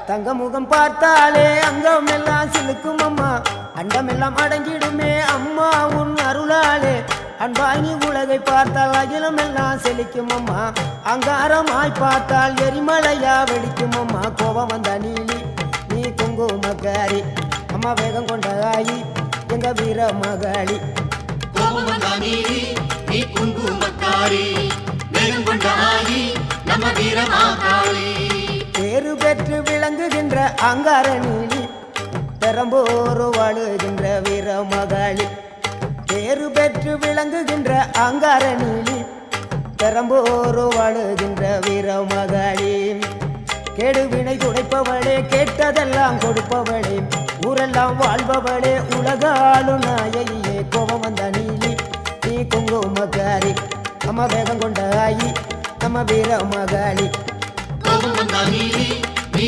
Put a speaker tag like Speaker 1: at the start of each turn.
Speaker 1: தங்க முகம் பார்த்தாலே அங்கம் எல்லாம் சிலுக்கும் அம்மா அண்டமெல்லாம் அடங்கிடுமே அம்மா உன் அருளாலே அன்பாய் நீ உலகை பார்த்தால் அகிலம் எல்லாம் செழிக்கும் அம்மா அங்காரமாய் பார்த்தால் எரிமலையா வெடிக்கும் அம்மா கோபம் வந்த நீலி நீ குங்குமக்காரி அம்மா வேகம் கொண்ட ஆயி எங்க வீர மகாளி
Speaker 2: கோபம் வந்த நீலி நீ குங்குமக்காரி வேகம் கொண்ட ஆயி நம்ம வீர மகாளி
Speaker 1: பேரு பெற்று விளங்குகின்ற அங்கார நீலி பெரம்போர் வாழுகின்ற வீர மகாளி பேரு பெற்று விளங்குகின்ற அங்கார நீலி பெரம்போர் வாழுகின்ற வீர மகாளி கேடுவினை துடைப்பவளே கேட்டதெல்லாம் கொடுப்பவளே ஊரெல்லாம் வாழ்பவளே உலகாலும் நாயகியே கோபம் வந்த நீலி நீ குங்குமக்காரி அம்மா வேகம் கொண்ட ஆயி நம்ம வீர மகாளி
Speaker 2: கோபம் வந்த நீலி நீ